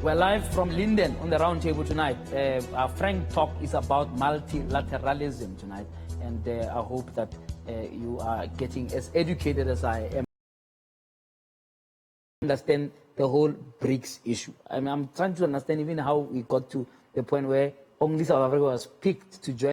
We're live from Linden on the roundtable tonight. Our frank talk is about multilateralism tonight, and I hope that you are getting as educated as I am. Understand the whole BRICS issue. I mean, I'm trying to understand even how we got to the point where only South Africa was picked to join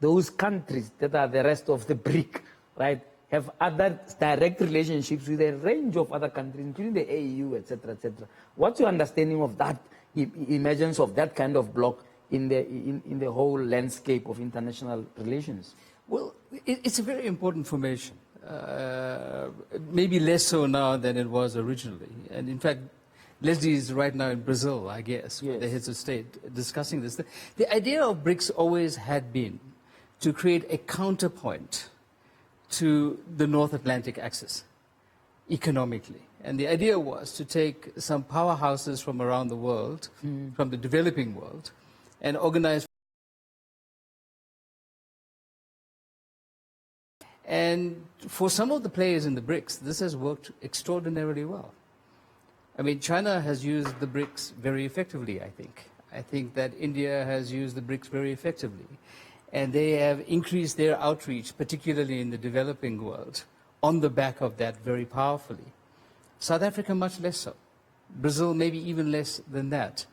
those countries that are the rest of the BRIC, right? Have other direct relationships with a range of other countries, including the AU, etc., etc. What's your understanding of that emergence of that kind of bloc in the whole landscape of international relations? Well, it's a very important formation. Maybe less so now than it was originally. And in fact, Lesley is right now in Brazil, I guess, with the heads of state discussing this. The idea of BRICS always had been to create a counterpoint to the North Atlantic axis economically. And the idea was to take some powerhouses from around the world, from the developing world, and organize. And for some of the players in the BRICS, this has worked extraordinarily well. I mean, China has used the BRICS very effectively, I think. I think that India has used the BRICS very effectively. And they have increased their outreach, particularly in the developing world, on the back of that very powerfully. South Africa, much less so. Brazil, maybe even less than that.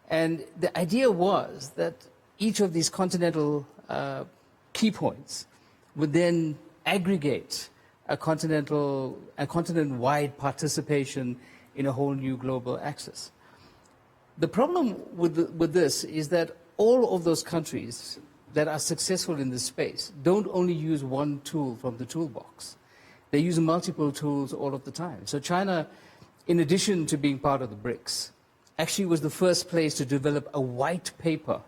And the idea was that each of these continental key points would then aggregate a continent-wide participation in a whole new global axis. The problem with this is that all of those countries that are successful in this space don't only use one tool from the toolbox. They use multiple tools all of the time. So China, in addition to being part of the BRICS, actually was the first place to develop a white paper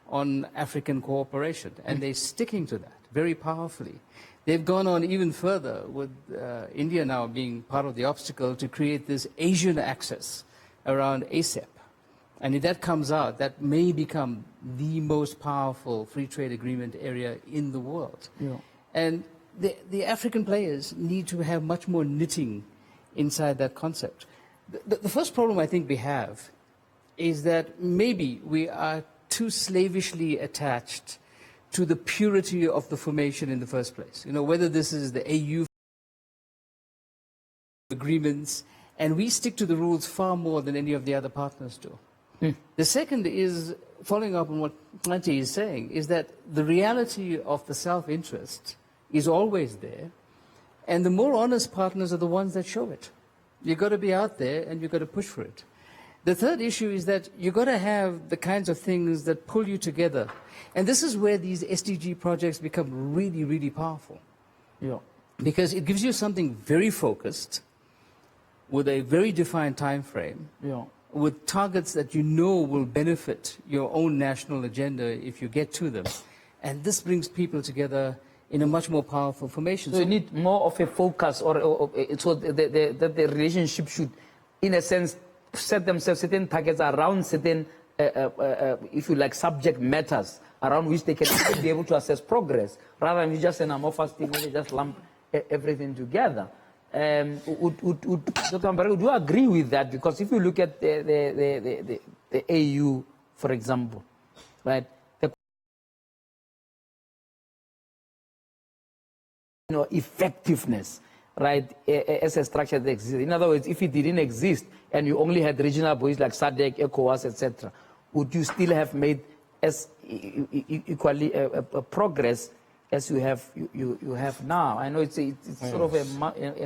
on African cooperation, and they're sticking to that very powerfully. They've gone on even further with India now being part of the obstacle to create this Asian axis around ASEP. And if that comes out, that may become the most powerful free trade agreement area in the world. Yeah. And the African players need to have much more knitting inside that concept. The first problem I think we have is that maybe we are too slavishly attached to the purity of the formation in the first place. You know, whether this is the AU agreements, and we stick to the rules far more than any of the other partners do. The second is, following up on what Qanti is saying, is that the reality of the self-interest is always there, and the more honest partners are the ones that show it. You've got to be out there and you've got to push for it. The third issue is that you've got to have the kinds of things that pull you together. And this is where these SDG projects become really, really powerful. Yeah. Because it gives you something very focused, with a very defined time frame, with targets that you know will benefit your own national agenda if you get to them. And this brings people together in a much more powerful formation. So you need more of a focus, so that the relationship should, in a sense, set themselves certain targets around certain, if you like, subject matters around which they can be able to assess progress, rather than just an amorphous thing where they just lump everything together. Dr. Mcbright, would you agree with that? Because if you look at the AU, for example, right, effectiveness, right, as a structure that exists. In other words, if it didn't exist and you only had regional bodies like SADC, ECOWAS, etc., would you still have made as equally a progress as you have now? I know it's sort of a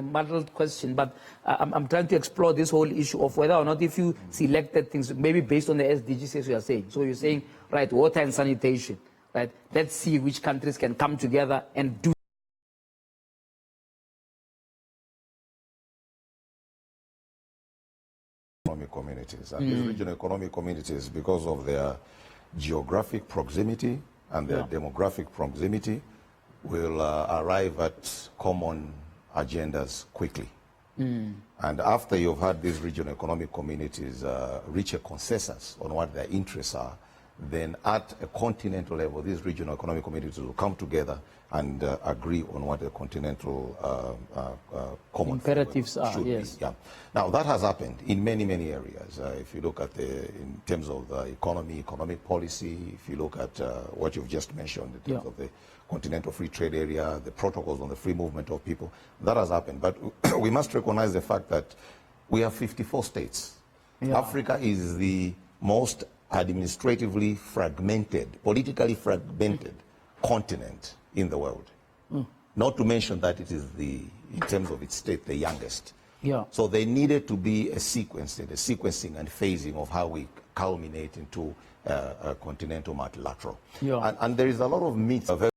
muddled question, but I'm trying to explore this whole issue of whether or not, if you selected things, maybe based on the SDGs, as you are saying. So you're saying, right, water and sanitation, right? Let's see which countries can come together and do economic communities. And these regional economic communities, because of their geographic proximity and their demographic proximity, will arrive at common agendas quickly. And after you've had these regional economic communities reach a consensus on what their interests are, then at a continental level, these regional economic communities will come together and agree on what the continental common imperatives are. Should Yes. be. Yeah. Now that has happened in many areas. If you look at in terms of economic policy, if you look at what you've just mentioned in terms of the continental free trade area, the protocols on the free movement of people, that has happened. But we must recognize the fact that we have 54 states. Yeah. Africa is the most administratively fragmented, politically fragmented continent in the world. Not to mention that it is in terms of its state, the youngest. Yeah. So there needed to be a sequencing and phasing of how we culminate into a continental multilateral. Yeah. And there is a lot of myths of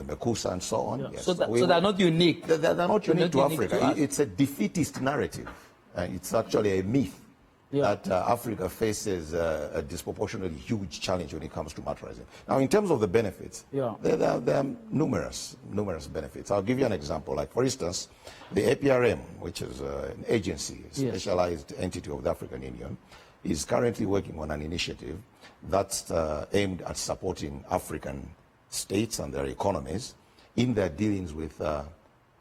Mekusa and so on. Yeah. Yes. So they're not unique. They're not unique to Africa. us. It's a defeatist narrative. It's actually a myth that Africa faces a disproportionately huge challenge when it comes to multilateralism. Now, in terms of the benefits, there are numerous benefits. I'll give you an example. Like, for instance, the APRM, which is an agency, a specialized entity of the African Union, is currently working on an initiative that's aimed at supporting African states and their economies in their dealings with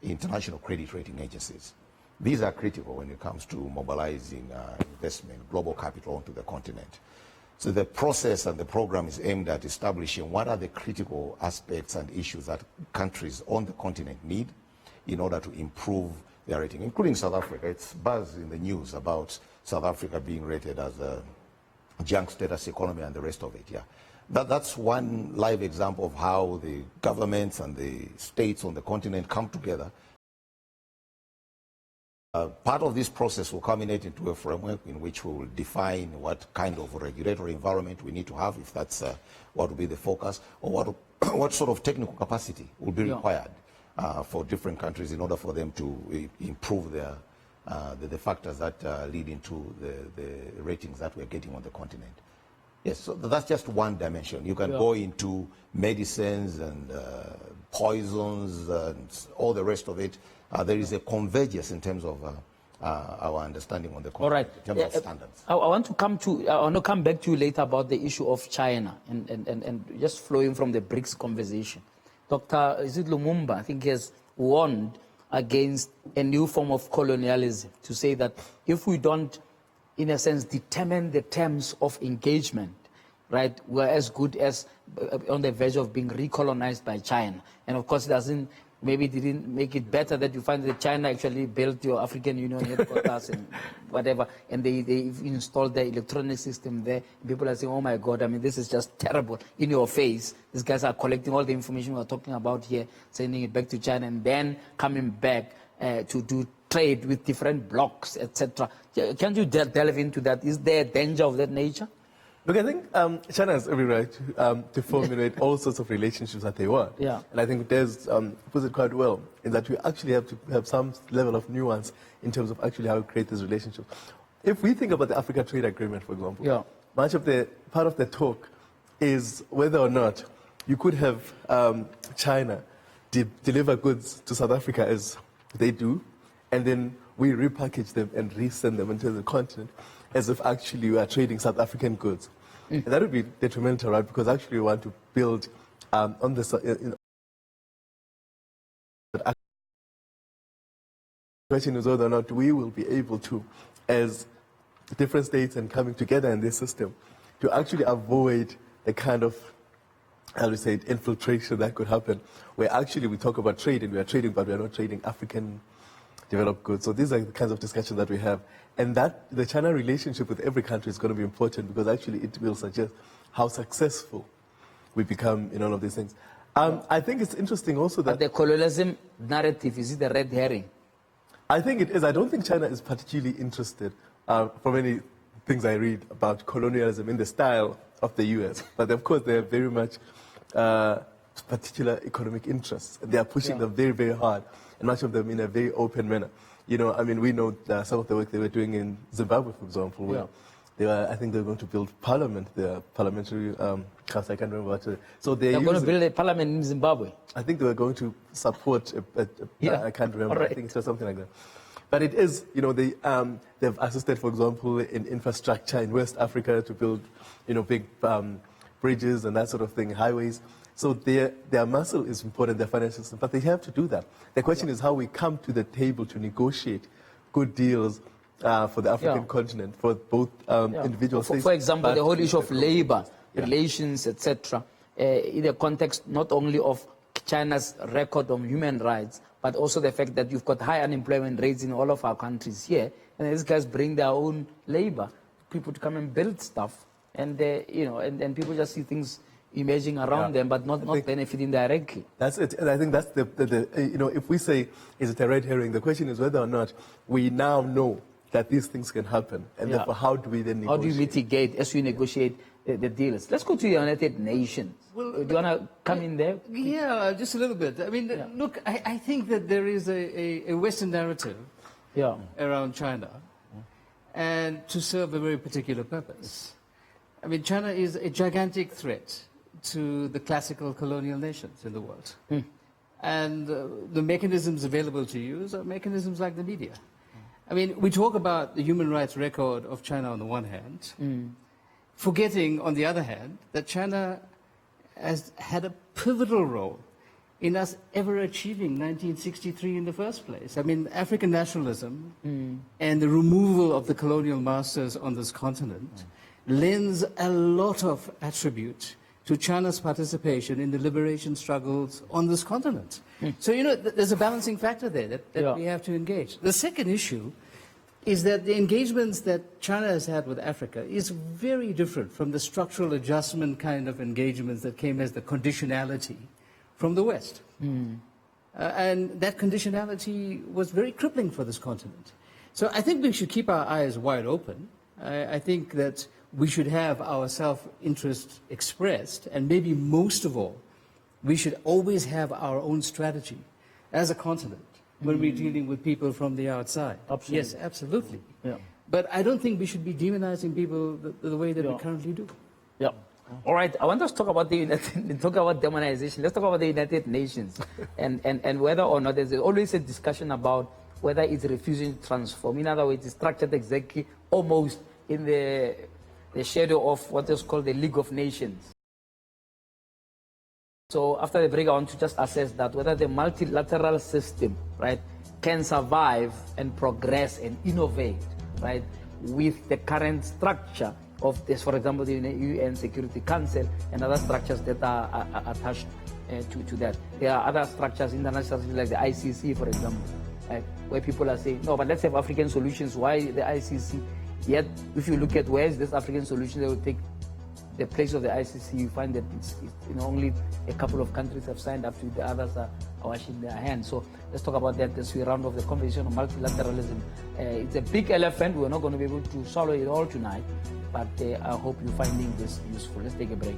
international credit rating agencies. These are critical when it comes to mobilizing investment, global capital onto the continent. So the process and the program is aimed at establishing what are the critical aspects and issues that countries on the continent need in order to improve their rating, including South Africa. It's buzz in the news about South Africa being rated as a junk status economy and the rest of it. Yeah. That's one live example of how the governments and the states on the continent come together. Part of this process will culminate into a framework in which we will define what kind of regulatory environment we need to have, if that's what will be the focus, or what sort of technical capacity will be required for different countries in order for them to improve the factors that lead into the ratings that we're getting on the continent. Yes, so that's just one dimension. You can go into medicines and poisons and all the rest of it. There is a convergence in terms of our understanding on the continent, all right. in terms of standards. I want to come back to you later about the issue of China and just flowing from the BRICS conversation. Dr. Lumumba, I think, has warned against a new form of colonialism, to say that if we don't, in a sense, determine the terms of engagement, right, we're as good as on the verge of being recolonized by China. And of course, it didn't make it better that you find that China actually built your African Union headquarters and whatever, and they installed the electronic system there. People are saying, oh my God, I mean, this is just terrible, in your face. These guys are collecting all the information we're talking about here, sending it back to China, and then coming back to do trade with different blocks, etc. Can't you delve into that? Is there a danger of that nature? Look, I think China has every right to formulate all sorts of relationships that they want. Yeah. And I think Des puts it quite well, in that we actually have to have some level of nuance in terms of actually how we create these relationships. If we think about the Africa Trade Agreement, for example, much of part of the talk is whether or not you could have China deliver goods to South Africa as they do, and then we repackage them and resend them into the continent as if actually we are trading South African goods. And that would be detrimental, right? Because actually we want to build on the question is whether or not we will be able to, as different states and coming together in this system, to actually avoid the kind of, how do you say it, infiltration that could happen, where actually we talk about trade and we are trading, but we are not trading African developed goods. So these are the kinds of discussions that we have. And that the China relationship with every country is going to be important, because actually it will suggest how successful we become in all of these things. I think it's interesting also that... But the colonialism narrative, is it the red herring? I think it is. I don't think China is particularly interested, from many things I read about colonialism in the style of the US. But of course, they are very much particular economic interests. They are pushing them very, very hard, and much of them in a very open manner. You know, I mean, we know some of the work they were doing in Zimbabwe, for example, where I think they're going to build parliament, their parliamentary council, I can't remember what. So they're going to build a parliament in Zimbabwe? I think they were going to support, I can't remember, Right. I think it was something like that. But it is, you know, they've assisted, for example, in infrastructure in West Africa to build, you know, big bridges and that sort of thing, highways. So their muscle is important, their financial system, but they have to do that. The question is how we come to the table to negotiate good deals for the African continent, for both individual states. For example, the whole issue of labor relations, etc., in the context not only of China's record on human rights, but also the fact that you've got high unemployment rates in all of our countries here, and these guys bring their own labor, people to come and build stuff, and you know, and people just see things emerging around them, but not benefiting directly. That's it, and I think that's the you know, if we say is it a red herring, the question is whether or not we now know that these things can happen, and therefore how do we then negotiate? How do you mitigate as you negotiate the deals? Let's go to the United Nations. Well, do you want to come in there? Yeah, just a little bit. I mean, look, I think that there is a Western narrative around China, and to serve a very particular purpose. I mean, China is a gigantic threat to the classical colonial nations in the world. And the mechanisms available to use are mechanisms like the media. I mean, we talk about the human rights record of China on the one hand, forgetting on the other hand that China has had a pivotal role in us ever achieving 1963 in the first place. I mean, African nationalism and the removal of the colonial masters on this continent lends a lot of attribute to China's participation in the liberation struggles on this continent. So, you know, there's a balancing factor there that we have to engage. The second issue is that the engagements that China has had with Africa is very different from the structural adjustment kind of engagements that came as the conditionality from the West. And that conditionality was very crippling for this continent. So I think we should keep our eyes wide open. I think that we should have our self-interest expressed, and maybe most of all, we should always have our own strategy as a continent when we're dealing with people from the outside. Absolutely. Yes, absolutely. But I don't think we should be demonizing people the way that we currently do. All right, I want us to talk about talk about demonization. Let's talk about the United Nations and whether or not there's always a discussion about whether it's refusing to transform. In other words, it's structured exactly almost in the shadow of what is called the League of Nations. So after the break, I want to just assess that whether the multilateral system, right, can survive and progress and innovate, right, with the current structure of this, for example, the UN Security Council and other structures that are attached to that. There are other structures, international, like the ICC, for example, right, where people are saying, no, but let's have African solutions. Why the ICC? Yet, if you look at where is this African solution, they will take the place of the ICC. You find that it's you know, only a couple of countries have signed up to it. The others are washing their hands. So let's talk about that as we round off the conversation on multilateralism. It's a big elephant. We're not going to be able to swallow it all tonight, but I hope you're finding this useful. Let's take a break.